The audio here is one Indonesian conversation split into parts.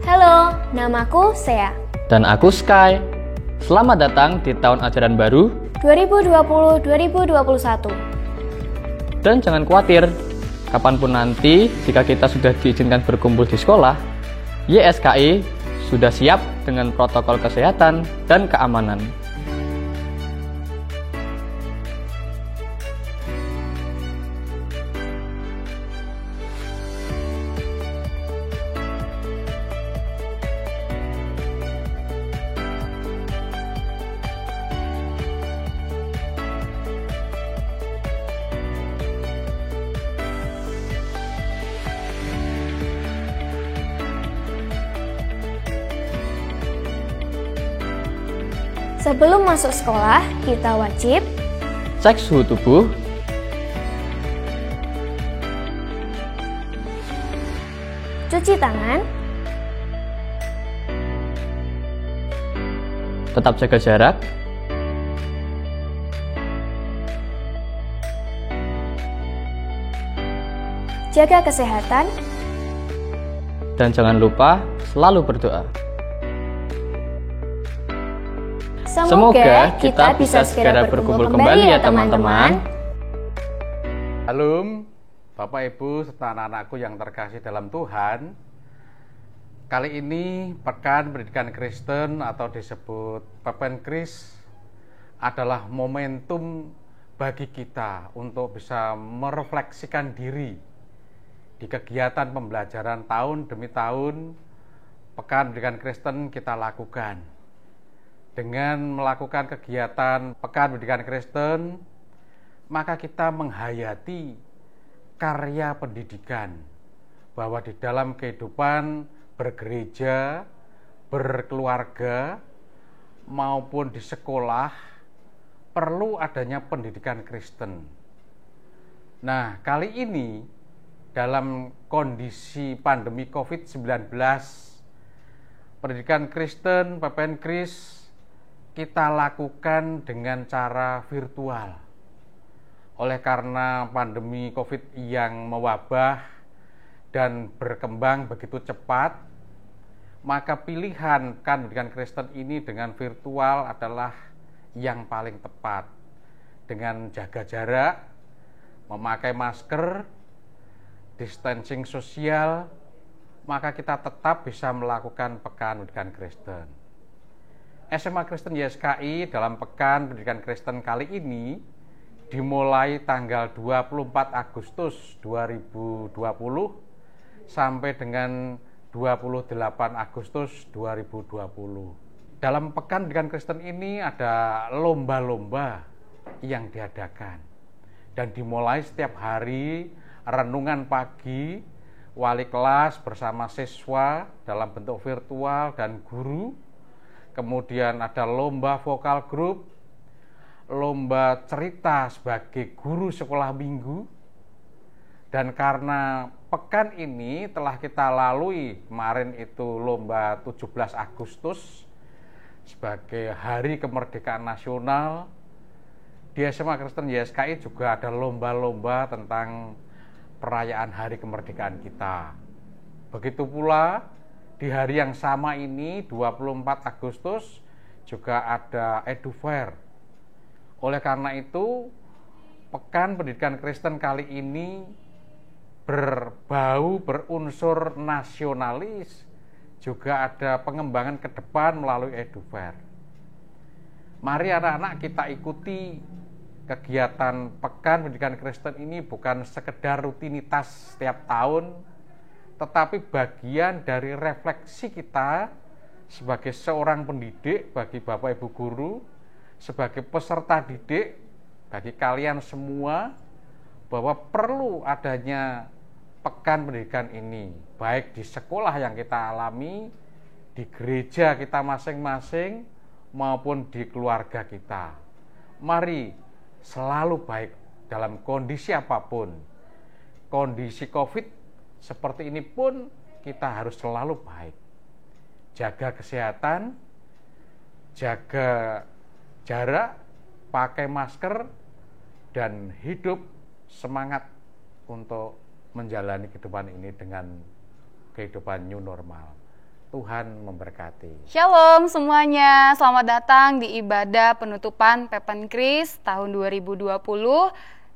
Halo, namaku Sea. Dan aku Sky. Selamat datang di tahun ajaran baru 2020-2021. Dan jangan khawatir, kapanpun nanti jika kita sudah diizinkan berkumpul di sekolah, YSKI sudah siap dengan protokol kesehatan dan keamanan. Sebelum masuk sekolah, kita wajib Cek suhu tubuh, cuci tangan, tetap jaga jarak, jaga kesehatan, dan jangan lupa selalu berdoa. Semoga kita bisa segera berkumpul kembali ya teman-teman. Halo Bapak Ibu serta anak-anakku yang terkasih dalam Tuhan. Kali ini Pekan Pendidikan Kristen atau disebut Pepenkris adalah momentum bagi kita untuk bisa merefleksikan diri di kegiatan pembelajaran tahun demi tahun Pekan Pendidikan Kristen kita lakukan. Dengan melakukan kegiatan Pekan Pendidikan Kristen, maka kita menghayati karya pendidikan, bahwa di dalam kehidupan bergereja, berkeluarga, maupun di sekolah, perlu adanya pendidikan Kristen. Nah, kali ini dalam kondisi pandemi COVID-19, pendidikan Kristen, Pepenkris, kita lakukan dengan cara virtual. Oleh karena pandemi COVID yang mewabah dan berkembang begitu cepat, maka pilihan pendidikan Kristen ini dengan virtual adalah yang paling tepat. Dengan jaga jarak, memakai masker, distancing sosial, maka kita tetap bisa melakukan Pekan Pendidikan Kristen. SMA Kristen YSKI dalam Pekan Pendidikan Kristen kali ini dimulai tanggal 24 Agustus 2020 sampai dengan 28 Agustus 2020. Dalam Pekan Pendidikan Kristen ini ada lomba-lomba yang diadakan dan dimulai setiap hari renungan pagi, wali kelas bersama siswa dalam bentuk virtual dan guru. Kemudian ada lomba vokal grup, lomba cerita sebagai guru sekolah minggu. Dan karena pekan ini telah kita lalui, kemarin itu lomba 17 Agustus sebagai Hari Kemerdekaan Nasional, di SMA Kristen YSKI juga ada lomba-lomba tentang perayaan Hari Kemerdekaan kita. Begitu pula di hari yang sama ini, 24 Agustus, juga ada EduFair. Oleh karena itu, Pekan Pendidikan Kristen kali ini berunsur nasionalis, juga ada pengembangan ke depan melalui EduFair. Mari anak-anak kita ikuti kegiatan Pekan Pendidikan Kristen ini bukan sekedar rutinitas setiap tahun, tetapi bagian dari refleksi kita sebagai seorang pendidik, bagi Bapak Ibu guru, sebagai peserta didik, bagi kalian semua, bahwa perlu adanya Pekan Pendidikan ini, baik di sekolah yang kita alami, di gereja kita masing-masing, maupun di keluarga kita. Mari selalu baik dalam kondisi apapun. Kondisi COVID seperti ini pun kita harus selalu baik. Jaga kesehatan, jaga jarak, pakai masker, dan hidup semangat untuk menjalani kehidupan ini dengan kehidupan new normal. Tuhan memberkati. Shalom semuanya, selamat datang di ibadah penutupan Pepenkris tahun 2020.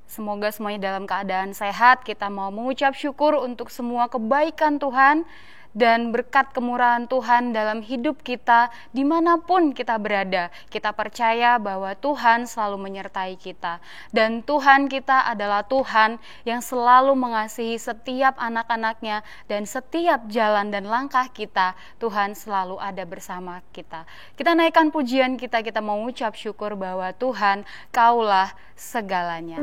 Semoga semuanya dalam keadaan sehat. Kita mau mengucap syukur untuk semua kebaikan Tuhan dan berkat kemurahan Tuhan dalam hidup kita dimanapun kita berada. Kita percaya bahwa Tuhan selalu menyertai kita, dan Tuhan kita adalah Tuhan yang selalu mengasihi setiap anak-anaknya, dan setiap jalan dan langkah kita Tuhan selalu ada bersama kita. Kita naikkan pujian kita mau mengucap syukur bahwa Tuhan, Kaulah segalanya.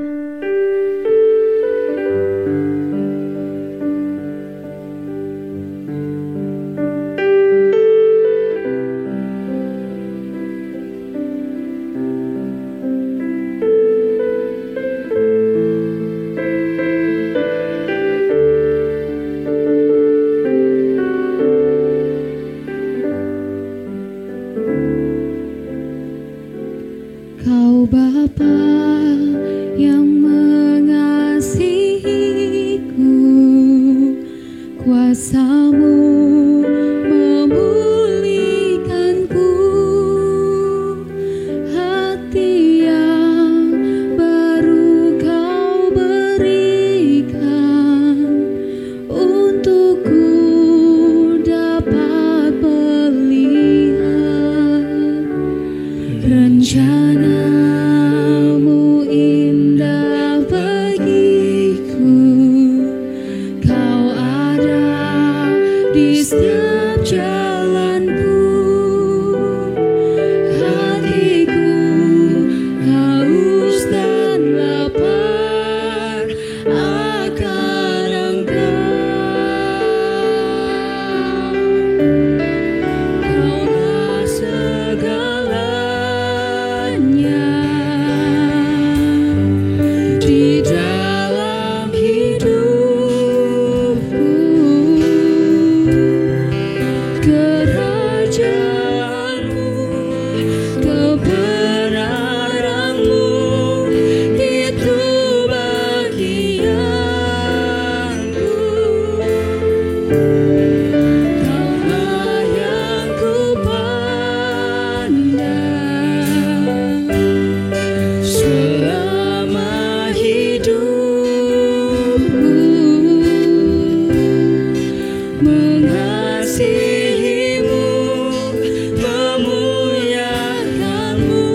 Kau Bapa yang mengasihiku, kuasa-Mu memulihkanku, hati yang baru Kau berikan, untukku dapat melihat rencana-Mu indah bagiku. Kau ada di setiap jalanku. Hatiku haus dan lapar akan Engkau. Kaulah segalanya di dalam hidupku. Kerajaan-Mu, kebenaran-Mu, itu bagianku. Kaulah yang kupandang selama hidupku, mengasihi-Mu, memuliakan-Mu,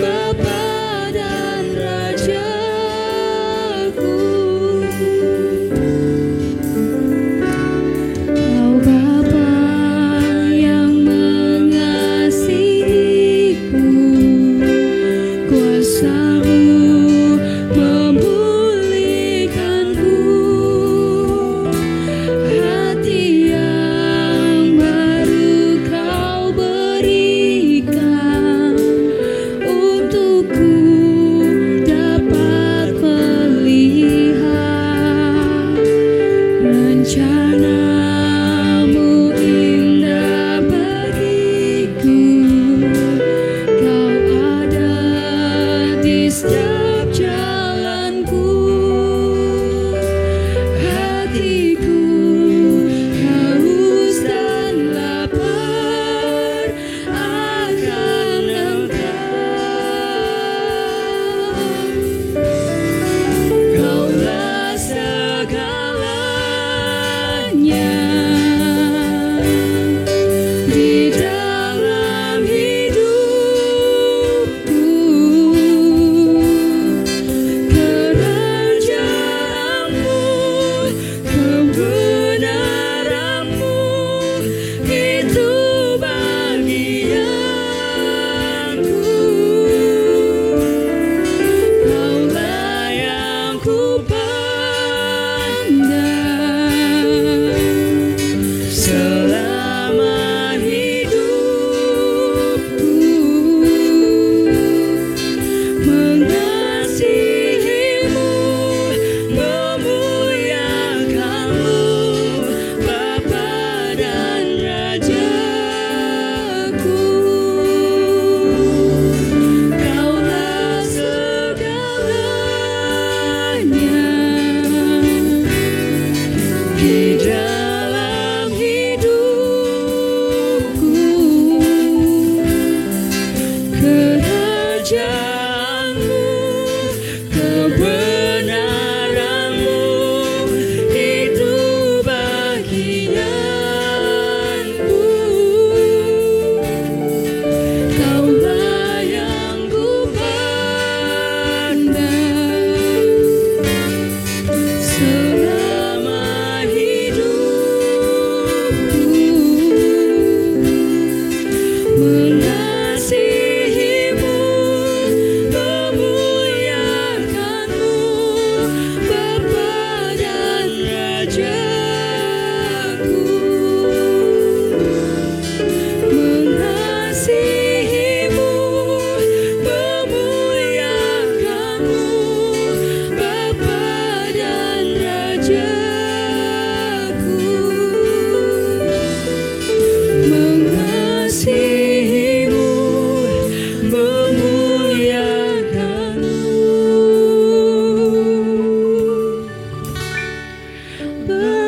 Bapa dan Rajaku. Kau Bapa yang mengasihiku, kuasa-Mu memulihkanku, hati yang baru Kau berikan, untukku dapat melihat rencana-Mu indah bagiku. Kau ada di setiap jalanku. Hatiku haus dan lapar akan Engkau. Kaulah segalanya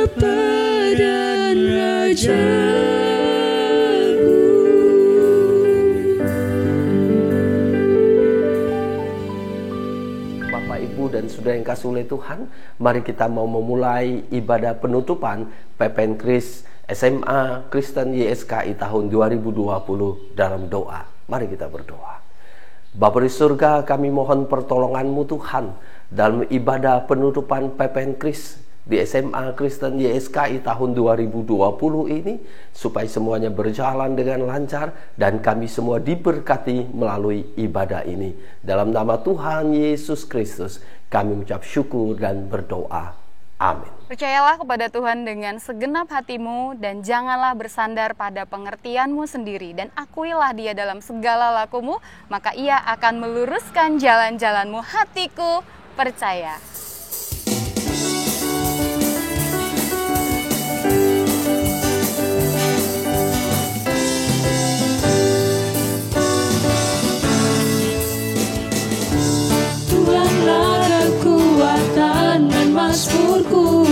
Bapa dan Raja-Mu. Bapak, Ibu, dan saudara yang kasih oleh Tuhan, mari kita mau memulai ibadah penutupan PPN Kris SMA Kristen YSKI tahun 2020 dalam doa. Mari kita berdoa. Bapa di surga, kami mohon pertolongan-Mu Tuhan dalam ibadah penutupan PPN Kris di SMA Kristen YSKI tahun 2020 ini, supaya semuanya berjalan dengan lancar dan kami semua diberkati melalui ibadah ini. Dalam nama Tuhan Yesus Kristus kami mengucap syukur dan berdoa. Amin. Percayalah kepada Tuhan dengan segenap hatimu dan janganlah bersandar pada pengertianmu sendiri, dan akuilah Dia dalam segala lakumu, maka Ia akan meluruskan jalan-jalanmu. Hatiku percaya. Tuhanlah kekuatan dan mazmurku,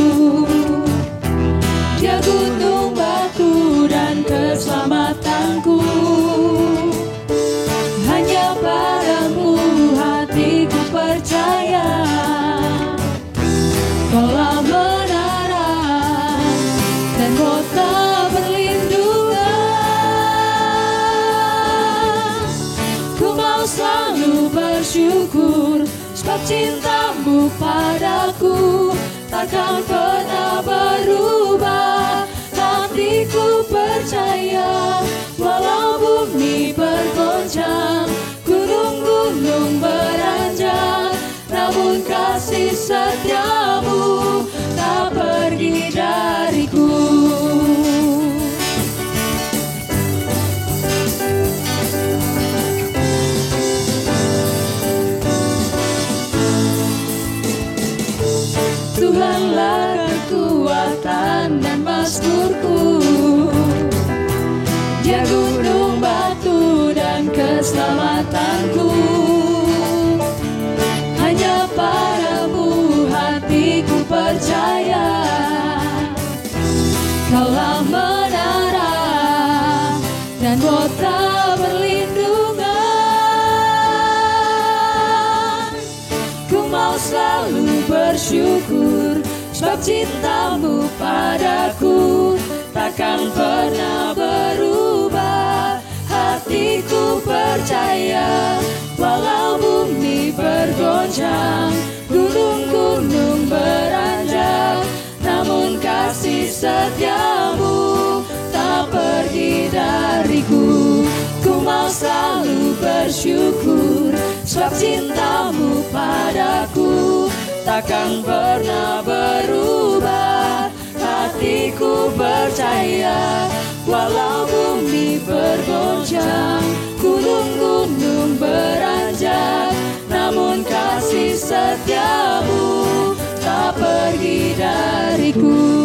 Dia gunung batu dan keselamatanku. Hanya padamu hatiku percaya, Kaulah menara dan kota perlindungan. Ku mau selalu bersyukur, sebab cintamu padaku takkan pernah berubah. Hatiku percaya, walau bumi bergoncang, gunung-gunung beranjak, namun kasih setiamu tak pergi dariku. Tuhanlah kekuatan dan mazmurku, Dia gunung batu dan keselamatanku. Hanya padamu hatiku percaya, Kaulah menara dan kota perlindungan. Ku mau selalu bersyukur, sebab cintamu padaku takkan pernah berubah. Hatiku percaya, walau bumi bergoncang, gunung-gunung beranjak, namun kasih setiamu tak pergi dariku. Ku mau selalu bersyukur, sebab cintamu padaku takkan pernah berubah. Hatiku percaya, walau bumi bergoncang, gunung-gunung beranjak, namun kasih setiamu tak pergi dariku.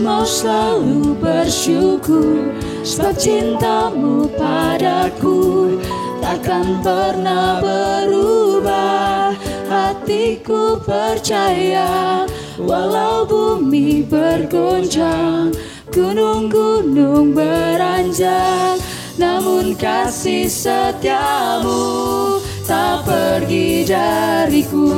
Mau selalu bersyukur, sebab cintamu padaku takkan pernah berubah. Hatiku percaya, walau bumi bergoncang, gunung-gunung beranjak, namun kasih setiamu tak pergi dariku.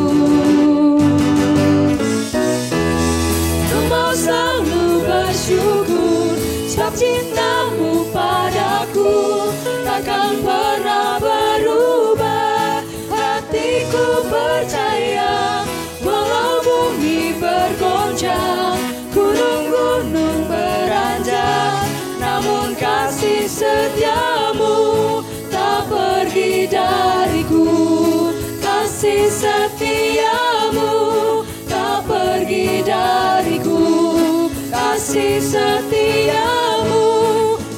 Ku mau selalu bersyukur, sebab cintamu padaku takkan pernah berubah. Hatiku percaya, walau bumi bergoncang, gunung-gunung beranjak, namun kasih setiamu tak pergi dariku. Kasih setiamu tak pergi dariku. Kasih setiamu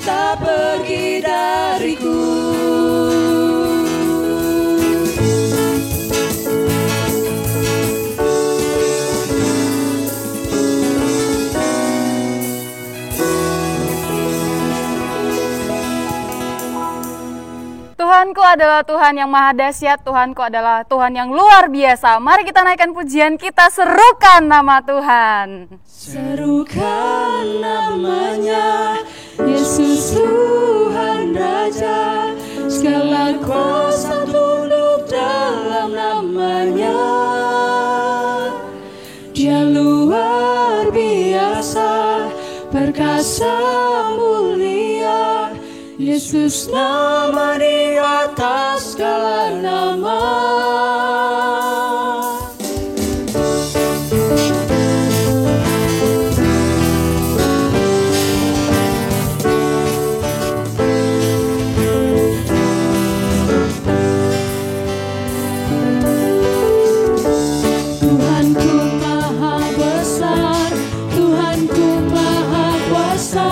tak pergi dariku. Tuhanku adalah Tuhan yang maha dahsyat, Tuhanku adalah Tuhan yang luar biasa. Mari kita naikkan pujian kita, serukan nama Tuhan. Serukan namanya, Yesus Tuhan Raja. Segala kuasa tunduk dalam namanya. Dia luar biasa, perkasa mulia. Yesus nama di atas segala nama. Tuhanku maha besar, Tuhanku maha kuasa,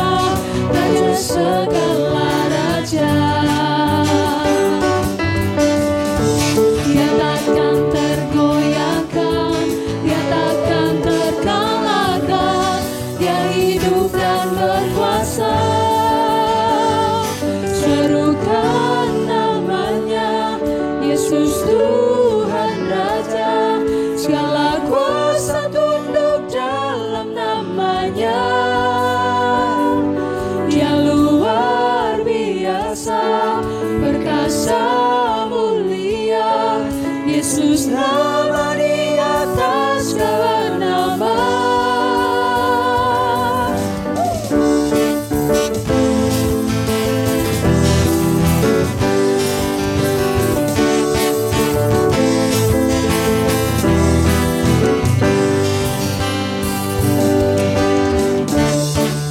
Raja segala raja. Dia takkan tergoyahkan, dia takkan terkalahkan, dia hidup dan berkuasa. Serukan namanya, Yesus Tuhan Raja. Segala kuasa tunduk dalam namanya. Dia luar biasa, perkasa mulia. Yesus nama di atas segala nama.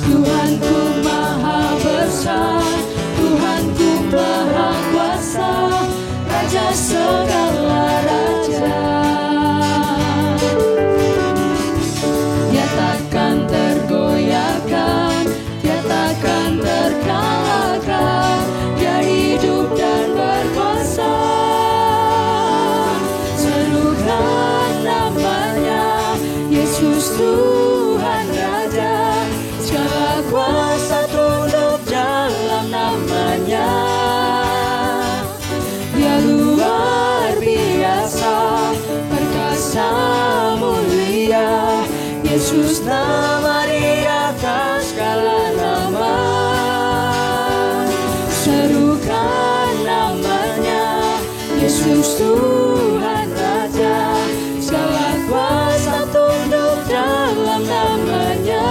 Tuhanku maha besar, Tuhanku maha kuasa, Raja segala raja. Dia takkan tergoyahkan, dia takkan terkalahkan, dia hidup dan berkuasa. Serukan namanya, Yesus Tuhan Raja. Segala kuasa tunduk dalam namanya. Dia luar biasa, perkasa mulia. Yesus nama di atas segala nama. Serukan namanya, Yesus Tuhan Raja. Segala kuasa tunduk dalam namanya.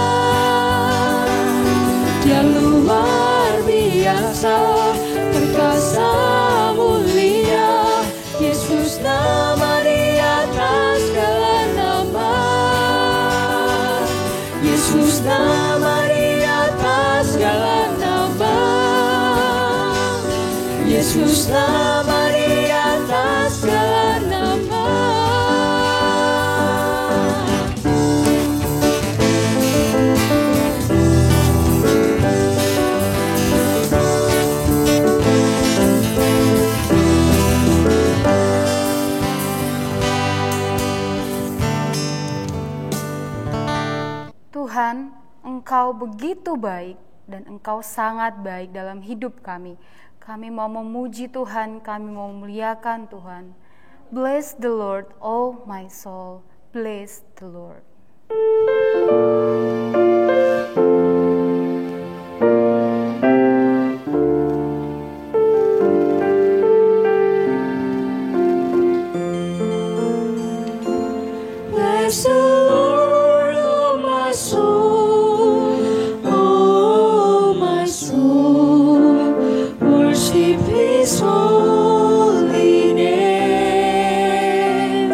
Dia luar biasa, perkasa mulia. Yesus nama di atas segala nama. Yesus nama di atas segala nama. Yesus nama di atas segala nama. Tuhan, Engkau begitu baik dan Engkau sangat baik dalam hidup kami. Kami mau memuji Tuhan, kami mau memuliakan Tuhan. Bless the Lord, oh my soul. Bless the Lord. Bless the Lord, oh my soul, oh my soul, worship His holy name.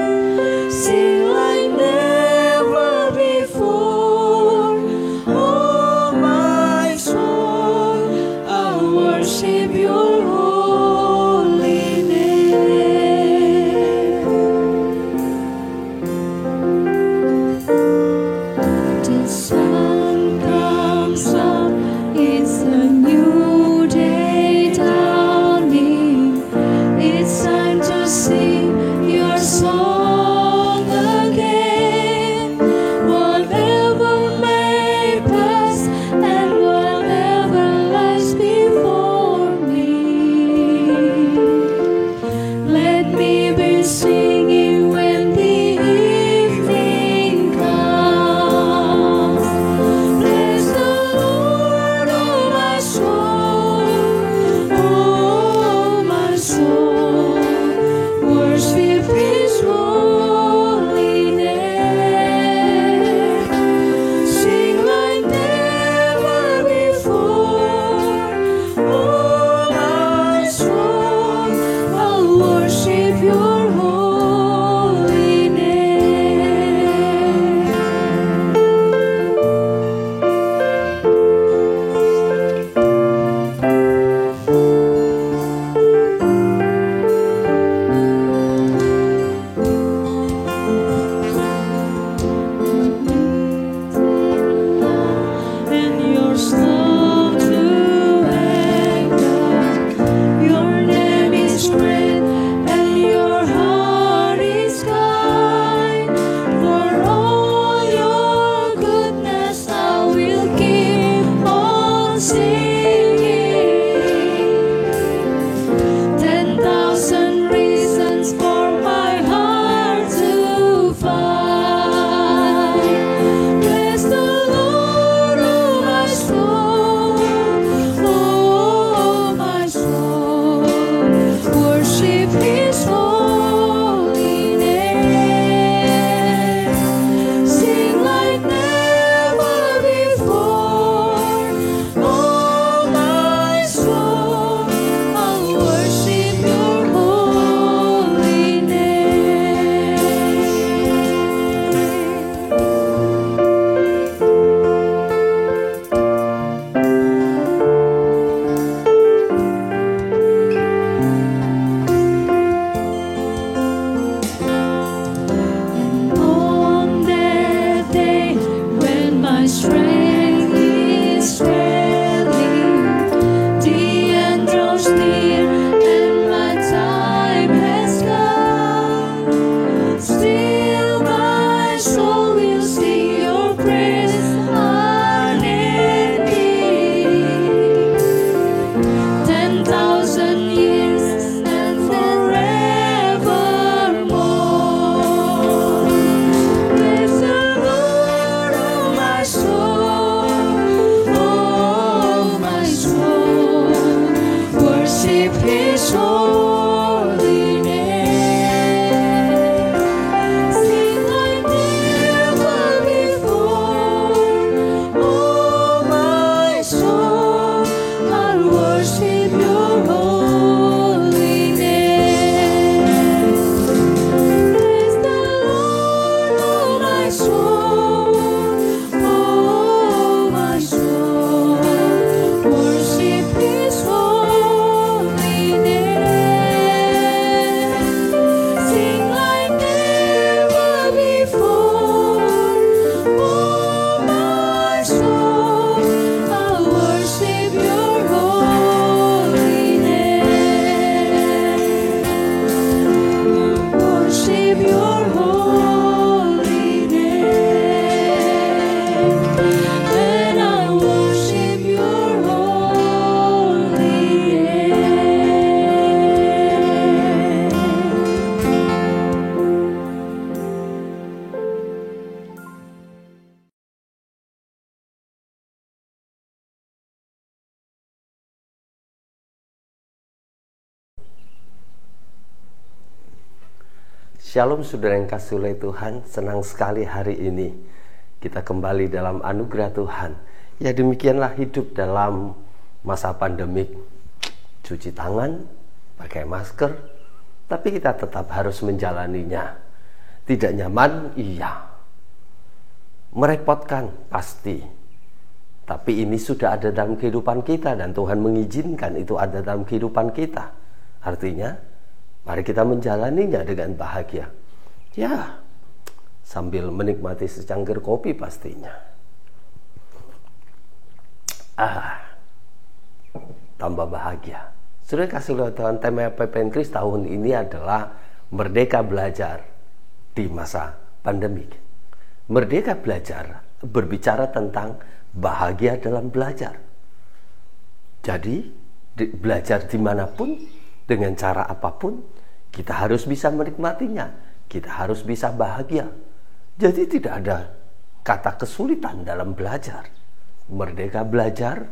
Sing like never before, oh my soul, I'll worship Your holy name. The sun comes up, it's a new day dawning. worship His holy name. Sing like never before. Oh, my soul, I'll worship Your holy name. Praise the Lord, oh my soul. Oh, my soul, worship His holy name. Sing like never before. Oh, my soul, I'll worship Your holy name. Worship Your holy name. And I worship Your holy name. Shalom saudara yang kasih oleh Tuhan, senang sekali hari ini kita kembali dalam anugerah Tuhan. Ya demikianlah hidup dalam masa pandemik. Cuci tangan, pakai masker, tapi kita tetap harus menjalaninya. Tidak nyaman, iya. Merepotkan, pasti. Tapi ini sudah ada dalam kehidupan kita dan Tuhan mengizinkan itu ada dalam kehidupan kita. Artinya, mari kita menjalaninya dengan bahagia. Ya, sambil menikmati secangkir kopi pastinya. Tambah bahagia. Sudah kasih lihat Tuhan, tema PPN Kris tahun ini adalah Merdeka Belajar di masa pandemik. Merdeka Belajar berbicara tentang bahagia dalam belajar. Jadi, belajar dimanapun, dengan cara apapun, kita harus bisa menikmatinya. Kita harus bisa bahagia. Jadi tidak ada kata kesulitan dalam belajar. Merdeka belajar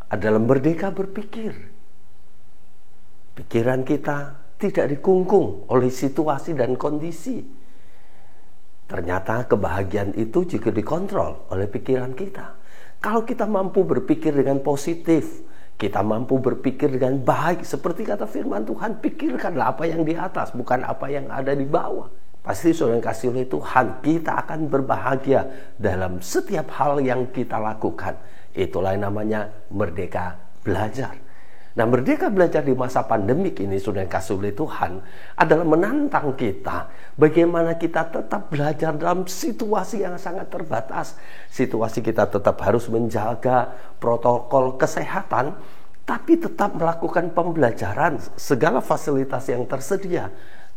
adalah merdeka berpikir. Pikiran kita tidak dikungkung oleh situasi dan kondisi. Ternyata kebahagiaan itu juga dikontrol oleh pikiran kita. Kalau kita mampu berpikir dengan positif, kita mampu berpikir dengan baik, seperti kata firman Tuhan, pikirkanlah apa yang di atas, bukan apa yang ada di bawah. Pasti saudara yang kasih oleh Tuhan, kita akan berbahagia dalam setiap hal yang kita lakukan. Itulah yang namanya merdeka belajar. Nah, merdeka belajar di masa pandemik ini, saudara yang kasih oleh Tuhan, adalah menantang kita bagaimana kita tetap belajar dalam situasi yang sangat terbatas. Situasi kita tetap harus menjaga protokol kesehatan, tapi tetap melakukan pembelajaran segala fasilitas yang tersedia.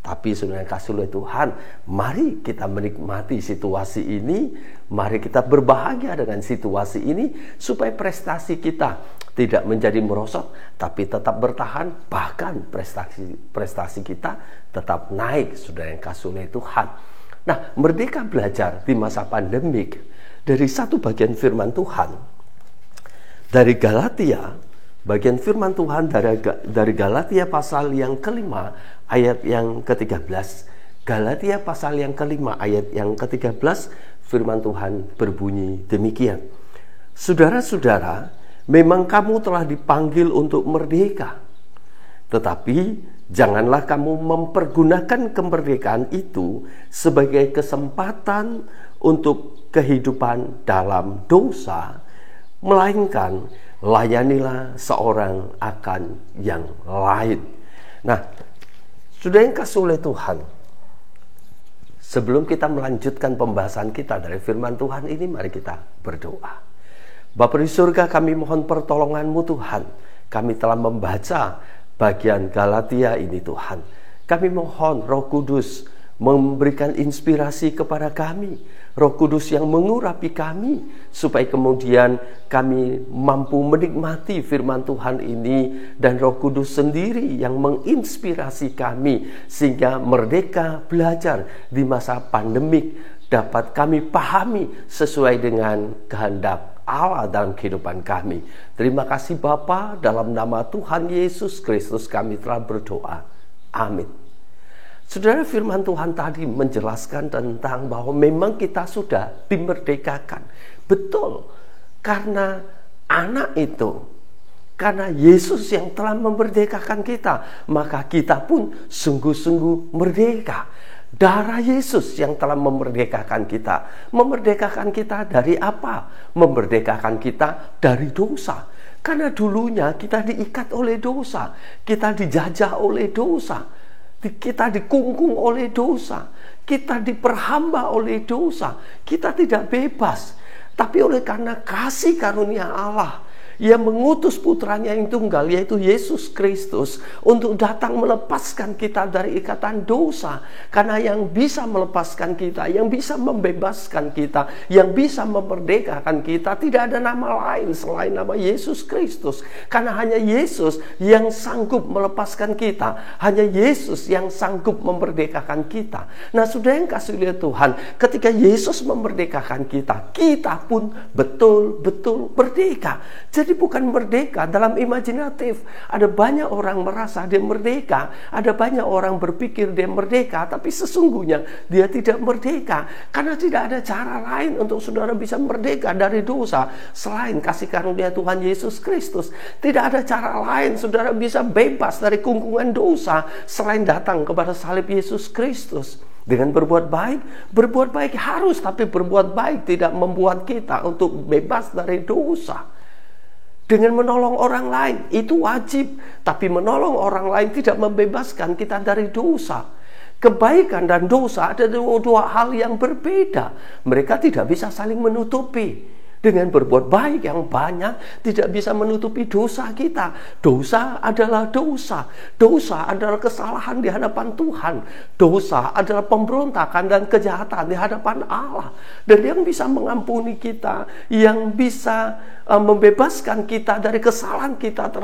Tapi saudara yang kasih oleh Tuhan, mari kita menikmati situasi ini, mari kita berbahagia dengan situasi ini, supaya prestasi kita tidak menjadi merosot, tapi tetap bertahan, bahkan prestasi kita tetap naik, saudara yang kasih oleh Tuhan. Nah, merdeka belajar di masa pandemik, dari satu bagian firman Tuhan, dari Galatia, bagian firman Tuhan dari Galatia pasal yang kelima, ayat yang ke-13. Galatia pasal yang kelima, ayat yang ke-13, firman Tuhan berbunyi demikian. Saudara-saudara, memang kamu telah dipanggil untuk merdeka. Tetapi janganlah kamu mempergunakan kemerdekaan itu sebagai kesempatan untuk kehidupan dalam dosa, melainkan layanilah seorang akan yang lain. Nah, sudah yang kasih oleh Tuhan, sebelum kita melanjutkan pembahasan kita dari firman Tuhan ini, mari kita berdoa. Bapa di surga, kami mohon pertolongan-Mu Tuhan. Kami telah membaca bagian Galatia ini Tuhan. Kami mohon Roh Kudus memberikan inspirasi kepada kami. Roh Kudus yang mengurapi kami, supaya kemudian kami mampu menikmati firman Tuhan ini, dan Roh Kudus sendiri yang menginspirasi kami, sehingga merdeka belajar di masa pandemik dapat kami pahami sesuai dengan kehendak Allah dalam kehidupan kami. Terima kasih Bapa, dalam nama Tuhan Yesus Kristus kami telah berdoa. Amin. Saudara, firman Tuhan tadi menjelaskan tentang bahwa memang kita sudah dimerdekakan. Betul, karena anak itu, karena Yesus yang telah memerdekakan kita, maka kita pun sungguh-sungguh merdeka. Darah Yesus yang telah memerdekakan kita. Memerdekakan kita dari apa? Memerdekakan kita dari dosa. Karena dulunya kita diikat oleh dosa, kita dijajah oleh dosa, kita dikungkung oleh dosa, kita diperhamba oleh dosa, kita tidak bebas. Tapi oleh karena kasih karunia Allah yang mengutus putranya yang tunggal, yaitu Yesus Kristus, untuk datang melepaskan kita dari ikatan dosa. Karena yang bisa melepaskan kita, yang bisa membebaskan kita, yang bisa memerdekakan kita, tidak ada nama lain selain nama Yesus Kristus. Karena hanya Yesus yang sanggup melepaskan kita, hanya Yesus yang sanggup memerdekakan kita. Nah, saudara yang kasih oleh Tuhan, ketika Yesus memerdekakan kita, kita pun betul-betul merdeka. Jadi bukan merdeka dalam imajinatif. Ada banyak orang merasa dia merdeka, ada banyak orang berpikir dia merdeka, tapi sesungguhnya dia tidak merdeka. Karena tidak ada cara lain untuk saudara bisa merdeka dari dosa selain kasih karunia Tuhan Yesus Kristus. Tidak ada cara lain saudara bisa bebas dari kungkungan dosa selain datang kepada salib Yesus Kristus. Dengan berbuat baik harus, tapi berbuat baik tidak membuat kita untuk bebas dari dosa. Dengan menolong orang lain, itu wajib. Tapi menolong orang lain tidak membebaskan kita dari dosa. Kebaikan dan dosa ada dua hal yang berbeda. Mereka tidak bisa saling menutupi. Dengan berbuat baik yang banyak tidak bisa menutupi dosa kita. Dosa adalah dosa. Dosa adalah kesalahan di hadapan Tuhan. Dosa adalah pemberontakan dan kejahatan di hadapan Allah. Dan yang bisa mengampuni kita, yang bisa membebaskan kita dari kesalahan kita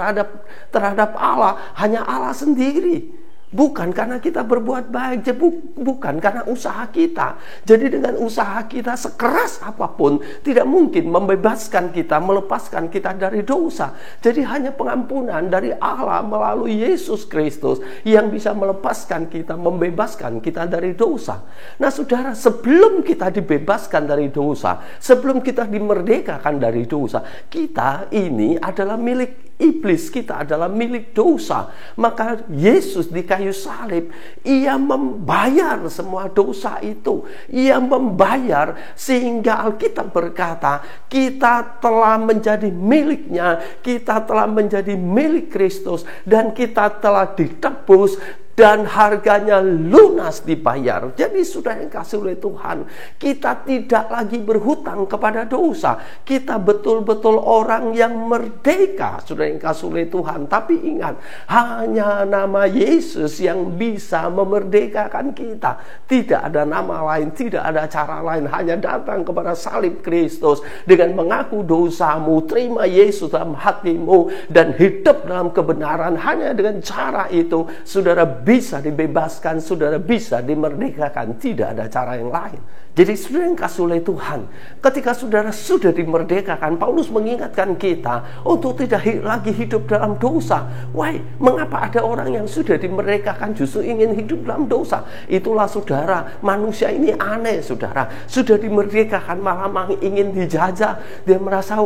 terhadap Allah, hanya Allah sendiri. Bukan karena kita berbuat baik, bukan karena usaha kita. Jadi dengan usaha kita sekeras apapun tidak mungkin membebaskan kita, melepaskan kita dari dosa. Jadi hanya pengampunan dari Allah melalui Yesus Kristus yang bisa melepaskan kita, membebaskan kita dari dosa. Nah saudara, sebelum kita dibebaskan dari dosa, sebelum kita dimerdekakan dari dosa, kita ini adalah milik iblis, kita adalah milik dosa. Maka Yesus di kayu salib, ia membayar semua dosa itu. Ia membayar sehingga Alkitab berkata, kita telah menjadi miliknya, kita telah menjadi milik Kristus, dan kita telah ditebus dan harganya lunas dibayar. Jadi sudah yang kasih oleh Tuhan, kita tidak lagi berhutang kepada dosa. Kita betul-betul orang yang merdeka, sudah yang kasih oleh Tuhan. Tapi ingat, hanya nama Yesus yang bisa memerdekakan kita. Tidak ada nama lain, tidak ada cara lain. Hanya datang kepada salib Kristus dengan mengaku dosamu, terima Yesus dalam hatimu, dan hidup dalam kebenaran. Hanya dengan cara itu, saudara bisa dibebaskan, saudara bisa dimerdekakan. Tidak ada cara yang lain. Jadi saudara yang kasih oleh Tuhan, ketika saudara sudah dimerdekakan, Paulus mengingatkan kita untuk tidak lagi hidup dalam dosa. Why? Mengapa ada orang yang sudah dimerdekakan justru ingin hidup dalam dosa? Itulah saudara, manusia ini aneh saudara. Sudah dimerdekakan malah ingin dijajah. Dia merasa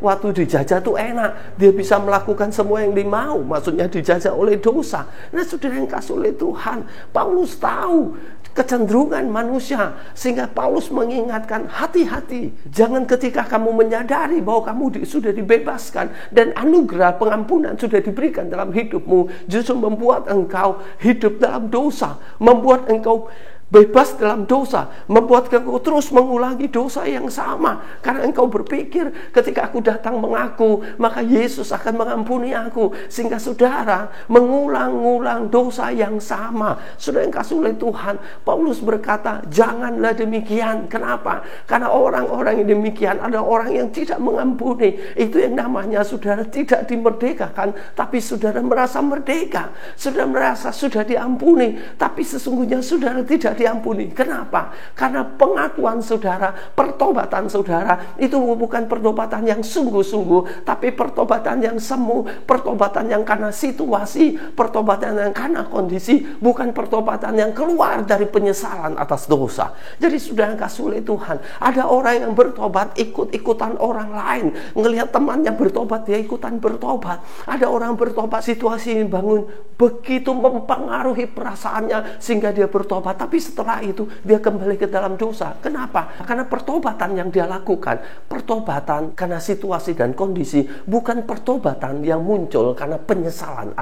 waktu dijajah itu enak. Dia bisa melakukan semua yang dimau. Maksudnya dijajah oleh dosa. Nah saudara yang kasih oleh Tuhan, Paulus tahu kecenderungan manusia, sehingga Paulus mengingatkan, hati-hati, jangan ketika kamu menyadari bahwa kamu sudah dibebaskan dan anugerah pengampunan sudah diberikan dalam hidupmu, justru membuat engkau hidup dalam dosa, membuat engkau bebas dalam dosa, membuat engkau terus mengulangi dosa yang sama. Karena engkau berpikir, ketika aku datang mengaku, maka Yesus akan mengampuni aku. Sehingga saudara mengulang-ulang dosa yang sama. Saudara yang kasih oleh Tuhan, Paulus berkata, janganlah demikian. Kenapa? Karena orang-orang yang demikian adalah orang yang tidak mengampuni. Itu yang namanya saudara tidak dimerdekakan, tapi saudara merasa merdeka. Saudara merasa sudah diampuni, tapi sesungguhnya saudara tidak diampuni. Kenapa? Karena pengakuan saudara, pertobatan saudara itu bukan pertobatan yang sungguh-sungguh, tapi pertobatan yang semu, pertobatan yang karena situasi, pertobatan yang karena kondisi, bukan pertobatan yang keluar dari penyesalan atas dosa. Jadi saudara yang kasih oleh Tuhan, ada orang yang bertobat ikut-ikutan orang lain, ngelihat temannya bertobat dia ikutan bertobat. Ada orang bertobat, situasi ini bangun begitu mempengaruhi perasaannya sehingga dia bertobat, tapi setelah itu dia kembali ke dalam dosa. Kenapa? Karena pertobatan yang dia lakukan, pertobatan karena situasi dan kondisi, bukan pertobatan yang muncul karena penyesalan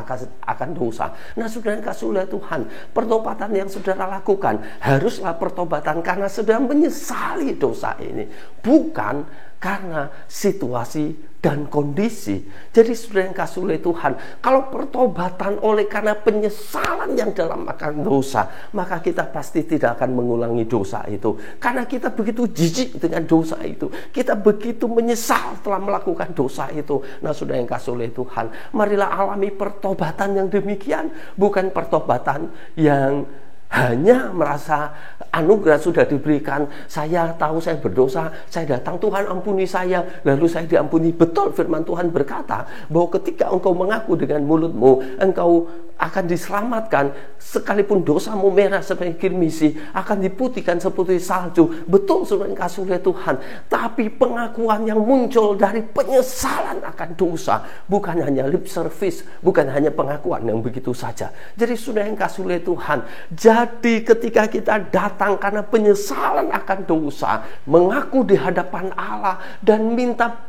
akan dosa. Nah, saudara yang kasih oleh Tuhan, pertobatan yang saudara lakukan haruslah pertobatan karena saudara menyesali dosa ini, bukan karena situasi dan kondisi. Jadi saudara yang kasih oleh Tuhan, kalau pertobatan oleh karena penyesalan yang dalam akan dosa, maka kita pasti tidak akan mengulangi dosa itu. Karena kita begitu jijik dengan dosa itu, kita begitu menyesal telah melakukan dosa itu. Nah, saudara yang kasih oleh Tuhan, marilah alami pertobatan yang demikian, bukan pertobatan yang hanya merasa anugerah sudah diberikan. Saya tahu saya berdosa, saya datang, Tuhan ampuni saya, lalu saya diampuni. Betul, firman Tuhan berkata bahwa ketika engkau mengaku dengan mulutmu, engkau akan diselamatkan, sekalipun dosamu merah seperti kirmisi, akan diputihkan seperti salju. Betul, saudara yang kasih oleh Tuhan. Tapi pengakuan yang muncul dari penyesalan akan dosa, bukan hanya lip service, bukan hanya pengakuan yang begitu saja. Jadi saudara yang kasih oleh Tuhan, jadi ketika kita datang karena penyesalan akan dosa, mengaku di hadapan Allah dan minta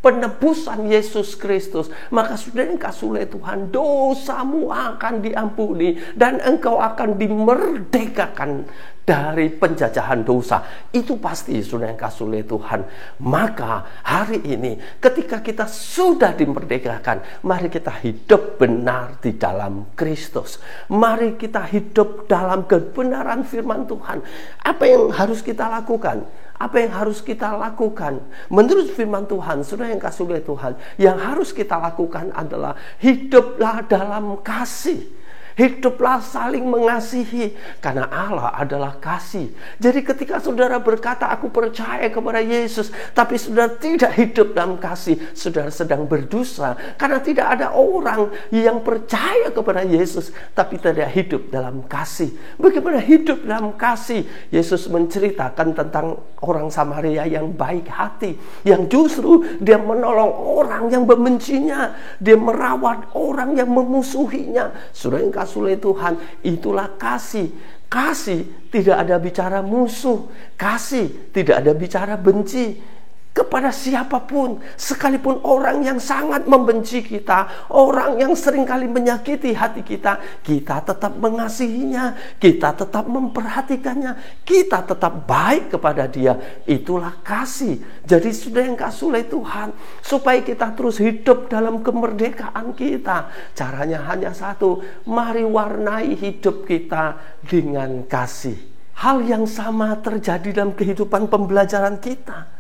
penebusan Yesus Kristus, maka saudara yang kasih oleh Tuhan, dosamu akan diampuni dan engkau akan dimerdekakan dari penjajahan dosa. Itu pasti, saudara yang kasih oleh Tuhan. Maka hari ini ketika kita sudah dimerdekakan, mari kita hidup benar di dalam Kristus. Mari kita hidup dalam kebenaran firman Tuhan. Apa yang harus kita lakukan? Apa yang harus kita lakukan? Menurut firman Tuhan, saudara yang kasih oleh Tuhan, yang harus kita lakukan adalah hiduplah dalam kasih. Hiduplah saling mengasihi, karena Allah adalah kasih. Jadi ketika saudara berkata aku percaya kepada Yesus, tapi saudara tidak hidup dalam kasih, saudara sedang berdosa. Karena tidak ada orang yang percaya kepada Yesus tapi tidak hidup dalam kasih. Bagaimana hidup dalam kasih? Yesus menceritakan tentang orang Samaria yang baik hati, yang justru dia menolong orang yang membencinya, dia merawat orang yang memusuhinya. Saudara yang kasih oleh Tuhan, itulah kasih. Kasih tidak ada bicara musuh, kasih tidak ada bicara benci kepada siapapun, sekalipun orang yang sangat membenci kita, orang yang seringkali menyakiti hati kita, kita tetap mengasihinya, kita tetap memperhatikannya, kita tetap baik kepada dia. Itulah kasih. Jadi saudara yang kasih oleh Tuhan, supaya kita terus hidup dalam kemerdekaan kita, caranya hanya satu, mari warnai hidup kita dengan kasih. Hal yang sama terjadi dalam kehidupan pembelajaran kita.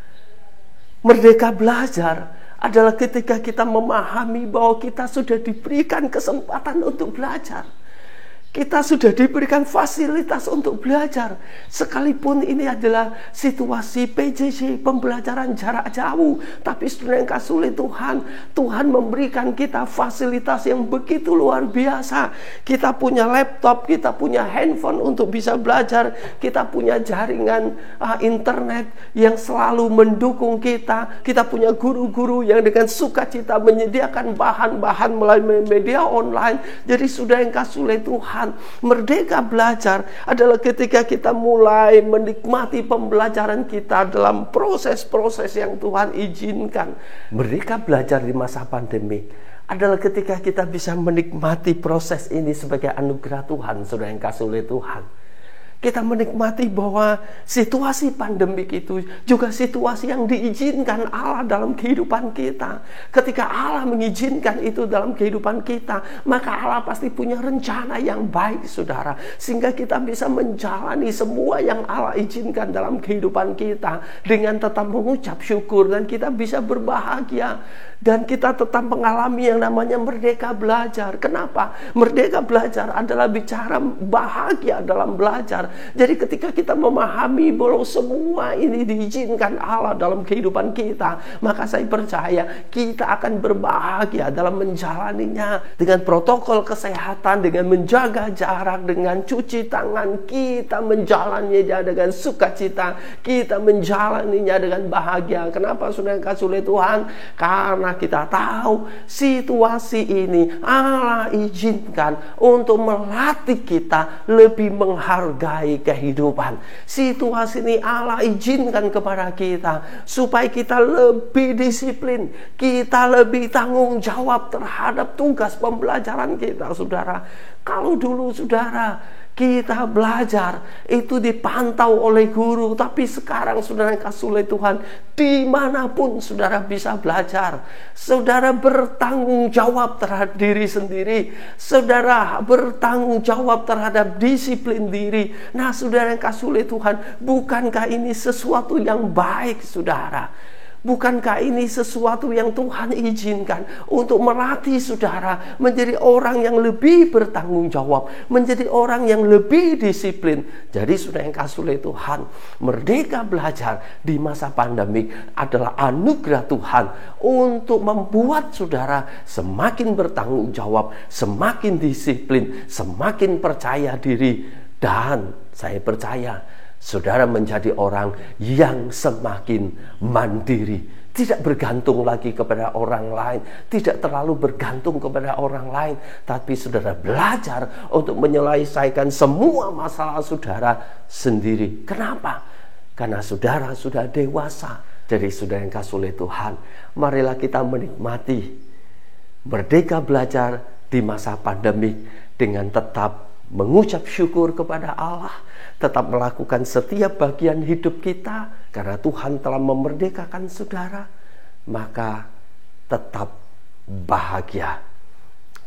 Merdeka belajar adalah ketika kita memahami bahwa kita sudah diberikan kesempatan untuk belajar. Kita sudah diberikan fasilitas untuk belajar. Sekalipun ini adalah situasi PJJ, pembelajaran jarak jauh. Tapi saudara yang kasih oleh Tuhan, Tuhan memberikan kita fasilitas yang begitu luar biasa. Kita punya laptop, kita punya handphone untuk bisa belajar. Kita punya jaringan internet yang selalu mendukung kita. Kita punya guru-guru yang dengan sukacita menyediakan bahan-bahan melalui media online. Jadi saudara yang kasih oleh Tuhan, merdeka belajar adalah ketika kita mulai menikmati pembelajaran kita dalam proses-proses yang Tuhan izinkan. Merdeka belajar di masa pandemi adalah ketika kita bisa menikmati proses ini sebagai anugerah Tuhan, saudara yang kasih oleh Tuhan. Kita menikmati bahwa situasi pandemik itu juga situasi yang diizinkan Allah dalam kehidupan kita. Ketika Allah mengizinkan itu dalam kehidupan kita, maka Allah pasti punya rencana yang baik, saudara. Sehingga kita bisa menjalani semua yang Allah izinkan dalam kehidupan kita dengan tetap mengucap syukur, dan kita bisa berbahagia. Dan kita tetap mengalami yang namanya merdeka belajar. Kenapa? Merdeka belajar adalah bicara bahagia dalam belajar. Jadi ketika kita memahami bahwa semua ini diizinkan Allah dalam kehidupan kita, maka saya percaya kita akan berbahagia dalam menjalaninya dengan protokol kesehatan, dengan menjaga jarak, dengan cuci tangan. Kita menjalaninya dengan sukacita, kita menjalaninya dengan bahagia. Kenapa saudara yang kasih oleh Tuhan? Karena kita tahu situasi ini Allah izinkan untuk melatih kita lebih menghargai kehidupan. Situasi ini Allah izinkan kepada kita supaya kita lebih disiplin, kita lebih tanggung jawab terhadap tugas pembelajaran kita, saudara. Kalau dulu saudara kita belajar itu dipantau oleh guru, tapi sekarang saudara yang kasih oleh Tuhan, dimanapun saudara bisa belajar. Saudara bertanggung jawab terhadap diri sendiri, saudara bertanggung jawab terhadap disiplin diri. Nah saudara yang kasih oleh Tuhan, bukankah ini sesuatu yang baik saudara? Bukankah ini sesuatu yang Tuhan izinkan untuk melatih saudara menjadi orang yang lebih bertanggung jawab, menjadi orang yang lebih disiplin. Jadi saudara yang kasih oleh Tuhan, Merdeka Belajar di masa pandemik adalah anugerah Tuhan untuk membuat saudara semakin bertanggung jawab, semakin disiplin, semakin percaya diri. Dan saya percaya saudara menjadi orang yang semakin mandiri, tidak bergantung lagi kepada orang lain, tidak terlalu bergantung kepada orang lain, tapi saudara belajar untuk menyelesaikan semua masalah saudara sendiri. Kenapa? Karena saudara sudah dewasa. Jadi saudara yang kasih oleh Tuhan, marilah kita menikmati Merdeka Belajar di masa pandemik dengan tetap mengucap syukur kepada Allah, tetap melakukan setiap bagian hidup kita karena Tuhan telah memerdekakan saudara, maka tetap bahagia.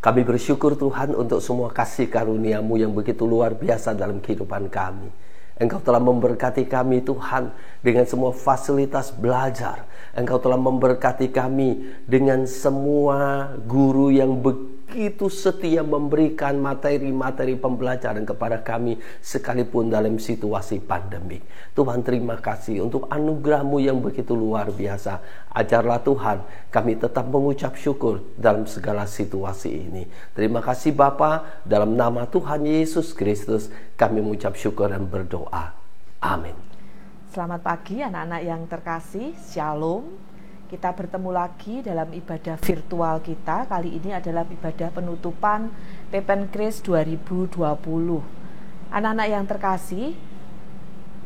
Kami bersyukur Tuhan untuk semua kasih karunia-Mu yang begitu luar biasa dalam kehidupan kami. Engkau telah memberkati kami Tuhan dengan semua fasilitas belajar. Engkau telah memberkati kami dengan semua guru yang begitu setia memberikan materi-materi pembelajaran kepada kami sekalipun dalam situasi pandemik. Tuhan terima kasih untuk anugerah-Mu yang begitu luar biasa. Ajarlah Tuhan kami tetap mengucap syukur dalam segala situasi ini. Terima kasih Bapa, dalam nama Tuhan Yesus Kristus kami mengucap syukur dan berdoa. Amin. Selamat pagi anak-anak yang terkasih, Shalom. Kita bertemu lagi dalam ibadah virtual kita. Kali ini adalah ibadah penutupan Pepenkris 2020. Anak-anak yang terkasih,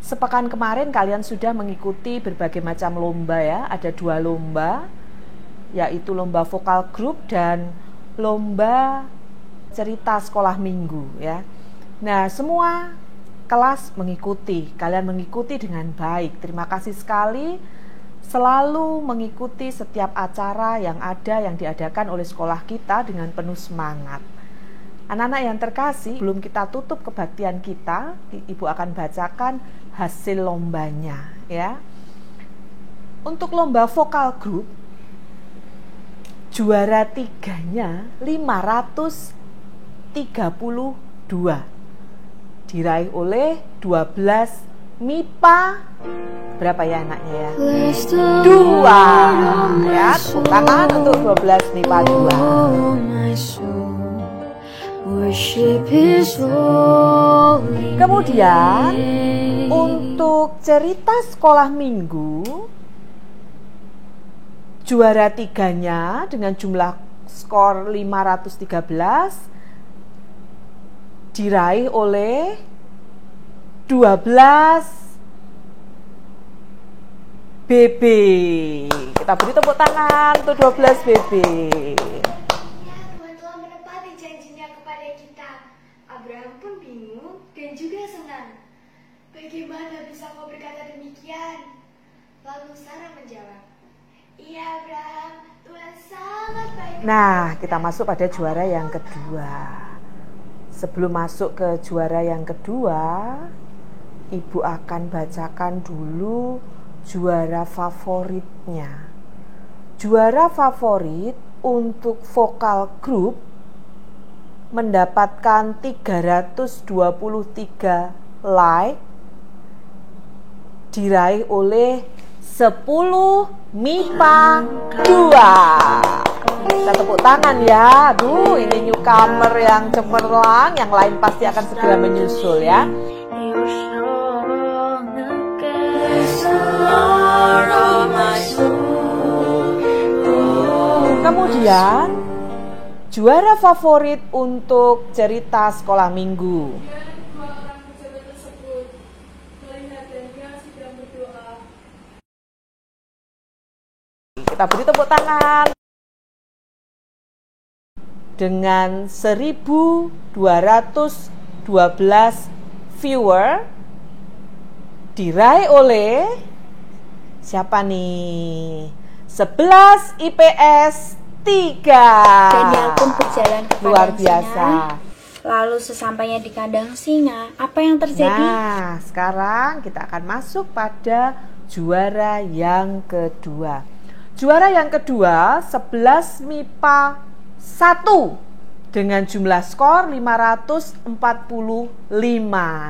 sepekan kemarin kalian sudah mengikuti berbagai macam lomba ya. Ada 2 lomba, yaitu lomba vokal grup dan lomba cerita sekolah minggu ya. Nah, semua kelas mengikuti, kalian mengikuti dengan baik. Terima kasih sekali selalu mengikuti setiap acara yang ada yang diadakan oleh sekolah kita dengan penuh semangat. Anak-anak yang terkasih, sebelum kita tutup kebaktian kita, Ibu akan bacakan hasil lombanya ya. Untuk lomba vokal grup, juara 3-nya 532 diraih oleh 12 MIPA. Berapa ya anaknya ya? 2 ya. Tepuk tangan untuk 12 MIPA 2. Kemudian untuk cerita sekolah minggu, juara 3-nya dengan jumlah skor 513 diraih oleh 12 BB. Kita beri tepuk tangan untuk 12 BB. Tuhan telah menepati janjinya kepada kita. Abraham pun bingung dan juga senang. Bagaimana bisa kau berkata demikian? Lalu Sarah menjawab, iya Abraham, Tuhan sangat baik. Nah, kita masuk pada juara yang kedua. Sebelum masuk ke juara yang kedua, Ibu akan bacakan dulu juara favoritnya. Juara favorit untuk vokal grup mendapatkan 323 like diraih oleh 10 MIPA 2. Kita tepuk tangan ya. Aduh, ini newcomer yang cemerlang, yang lain pasti akan segera menyusul ya. Kemudian juara favorit untuk cerita sekolah minggu. Dua orang pejabat tersebut melihat Daniel sedang berdoa. Kita beri tepuk tangan. Dengan 1212 viewer diraih oleh siapa nih? 11 IPS 3. Daniel pun berjalan ke Luar kandang biasa. singa. Lalu sesampainya di kandang singa, apa yang terjadi? Nah, sekarang kita akan masuk pada juara yang kedua. Juara yang kedua 11 MIPA 1 dengan jumlah skor 545.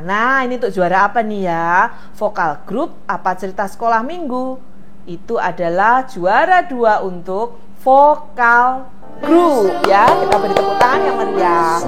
Nah, ini untuk juara apa nih ya? Vokal grup apa cerita sekolah minggu? Itu adalah juara 2 untuk vokal grup ya. Kita beri tepuk tangan yang meriah.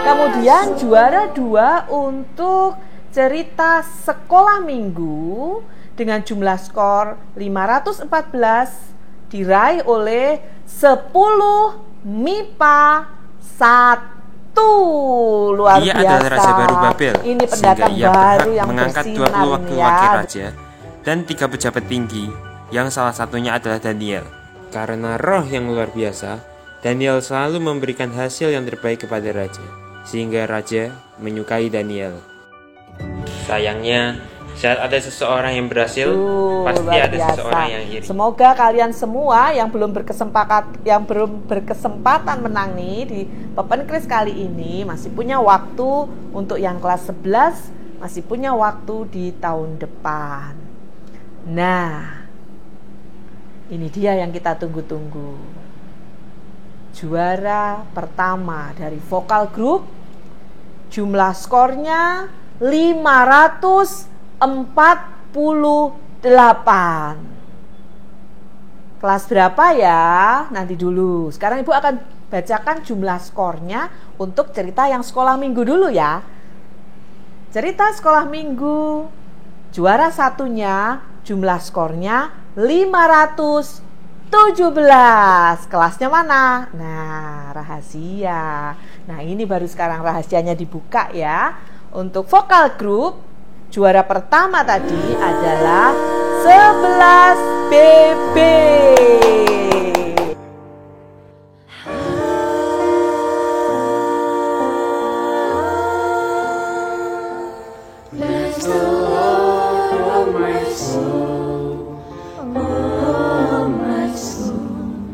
Kemudian juara 2 untuk cerita sekolah minggu dengan jumlah skor 514 diraih oleh 10 MIPA 1. Luar Dia biasa. adalah Raja Baru Babel, Ini sehingga pendatang ia baru berhak yang mengangkat bersinar 20 wakil ya. wakil raja dan 3 pejabat tinggi, yang salah satunya adalah Daniel. Karena roh yang luar biasa, Daniel selalu memberikan hasil yang terbaik kepada raja, sehingga raja menyukai Daniel. Sayangnya, saat ada seseorang yang berhasil, pasti luar ada biasa. seseorang yang iri. Semoga kalian semua yang belum berkesempatan menang nih di Papan Kris kali ini masih punya waktu untuk yang kelas 11, masih punya waktu di tahun depan. Nah, ini dia yang kita tunggu-tunggu. Juara pertama dari vokal grup, jumlah skornya 548. Kelas berapa ya? Nanti dulu. Sekarang Ibu akan bacakan jumlah skornya untuk cerita yang sekolah minggu dulu ya. Cerita sekolah minggu, juara satunya jumlah skornya 517. Kelasnya mana? Nah, rahasia. Nah, ini baru sekarang rahasianya dibuka ya. Untuk vokal grup, juara pertama tadi adalah 11 BB. Bless the Lord, oh my soul, oh my soul,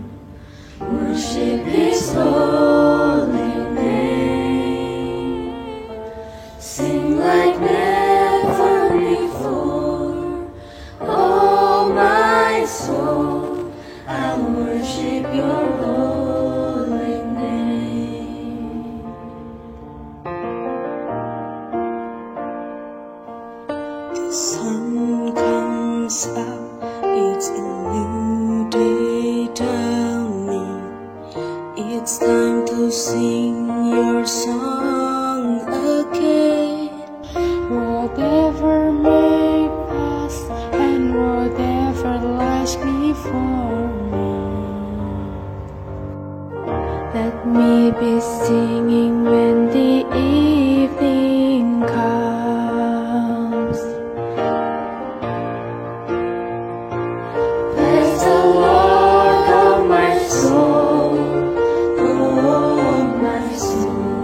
worship His holy name, sing like never before, oh my soul, I worship Your holy name. The sun comes up, it's a new day dawning. It's time to sing your song again. Whatever may pass and whatever lies before me, let me be singing when the evening comes. Bless the Lord, oh my soul, oh my soul,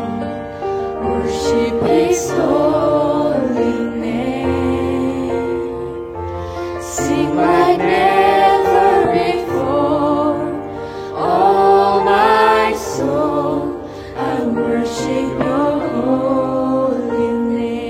worship His holy name, sing like never before, oh my soul, I worship Your holy name.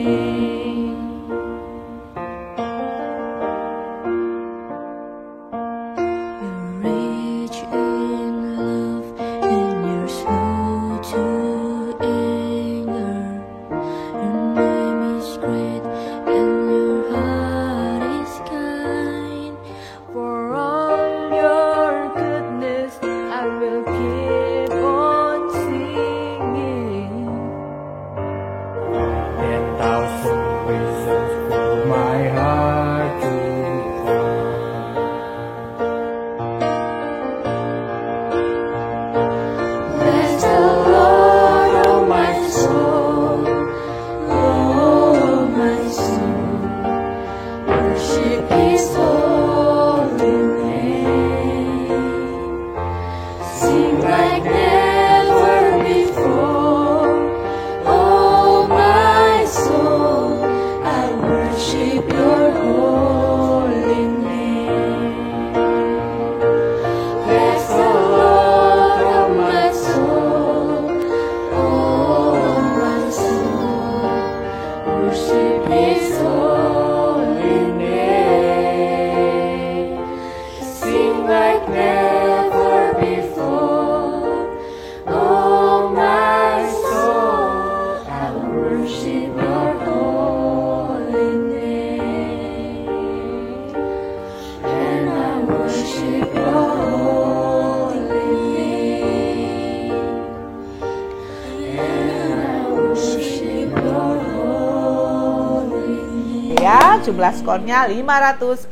Ya, jumlah skornya 548.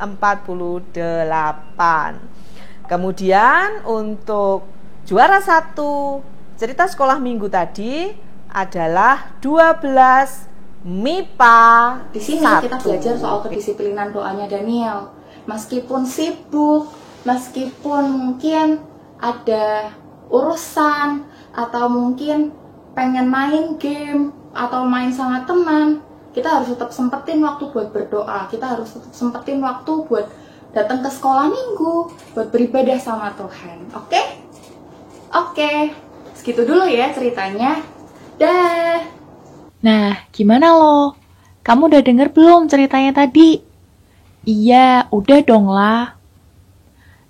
Kemudian untuk juara 1 cerita sekolah minggu tadi adalah 12 MIPA. Di sini kita belajar soal kedisiplinan doanya Daniel. Meskipun sibuk, meskipun mungkin ada urusan atau mungkin pengen main game atau main sama teman, kita harus tetap sempetin waktu buat berdoa. Kita harus tetap sempetin waktu buat datang ke sekolah minggu, buat beribadah sama Tuhan. Oke? Oke. Segitu dulu ya ceritanya. Dah. Nah, gimana lo? Kamu udah denger belum ceritanya tadi? Iya, udah dong lah.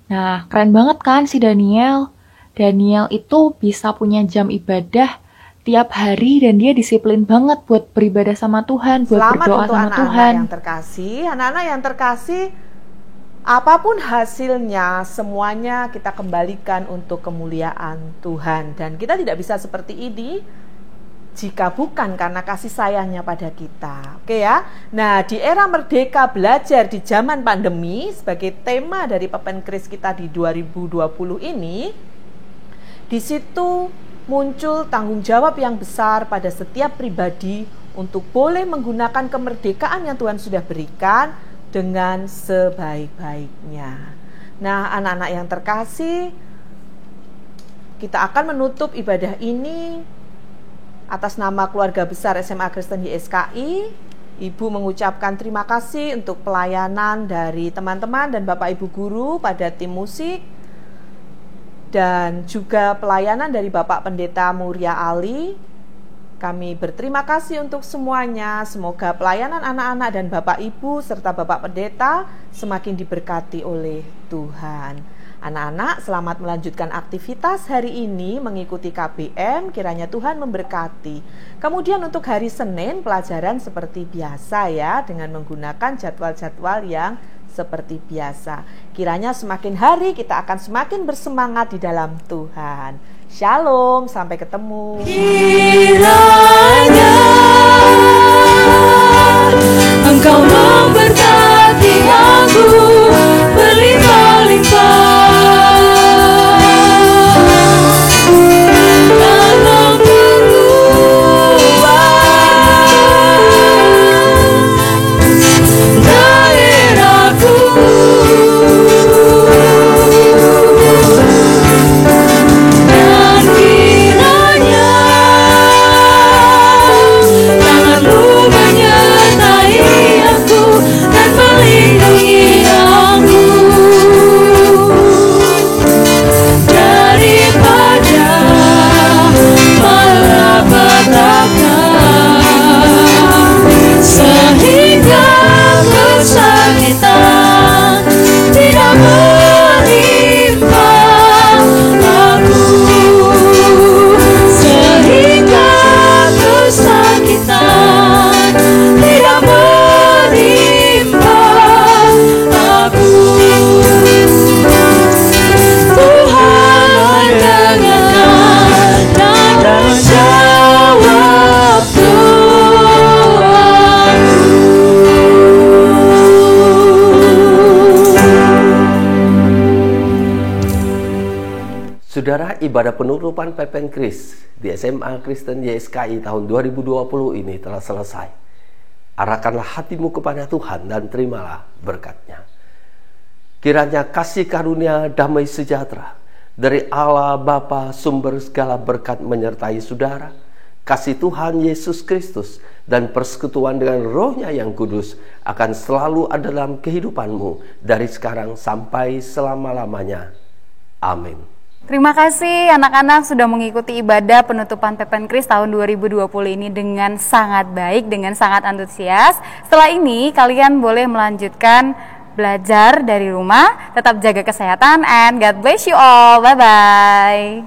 Nah, keren banget kan si Daniel? Daniel itu bisa punya jam ibadah tiap hari dan dia disiplin banget buat beribadah sama Tuhan, buat Selamat berdoa untuk sama anak-anak Tuhan. yang terkasih. Anak-anak yang terkasih, apapun hasilnya, semuanya kita kembalikan untuk kemuliaan Tuhan. Dan kita tidak bisa seperti ini jika bukan karena kasih sayangnya pada kita. Oke ya. Nah, di era merdeka belajar di zaman pandemi sebagai tema dari Pepenkris kita di 2020 ini, di situ muncul tanggung jawab yang besar pada setiap pribadi untuk boleh menggunakan kemerdekaan yang Tuhan sudah berikan dengan sebaik-baiknya. Nah, anak-anak yang terkasih, kita akan menutup ibadah ini atas nama keluarga besar SMA Kristen YSKI. Ibu mengucapkan terima kasih untuk pelayanan dari teman-teman dan Bapak Ibu guru pada tim musik, dan juga pelayanan dari Bapak Pendeta Muria Ali. Kami berterima kasih untuk semuanya. Semoga pelayanan anak-anak dan Bapak Ibu serta Bapak Pendeta semakin diberkati oleh Tuhan. Anak-anak, selamat melanjutkan aktivitas hari ini mengikuti KBM, kiranya Tuhan memberkati. Kemudian untuk hari Senin, pelajaran seperti biasa ya, dengan menggunakan jadwal-jadwal yang seperti biasa. Kiranya semakin hari kita akan semakin bersemangat di dalam Tuhan. Shalom, sampai ketemu. Kiranya Engkau memberkati aku berlimpah-limpah. Saudara, ibadah penutupan Pepenkris di SMA Kristen YSKI tahun 2020 ini telah selesai. Arahkanlah hatimu kepada Tuhan dan terimalah berkat-Nya. Kiranya kasih karunia damai sejahtera dari Allah Bapa sumber segala berkat menyertai saudara, kasih Tuhan Yesus Kristus dan persekutuan dengan Roh-Nya yang kudus akan selalu ada dalam kehidupanmu dari sekarang sampai selama-lamanya. Amin. Terima kasih anak-anak sudah mengikuti ibadah penutupan Pepenkris tahun 2020 ini dengan sangat baik, dengan sangat antusias. Setelah ini kalian boleh melanjutkan belajar dari rumah. Tetap jaga kesehatan and God bless you all. Bye-bye.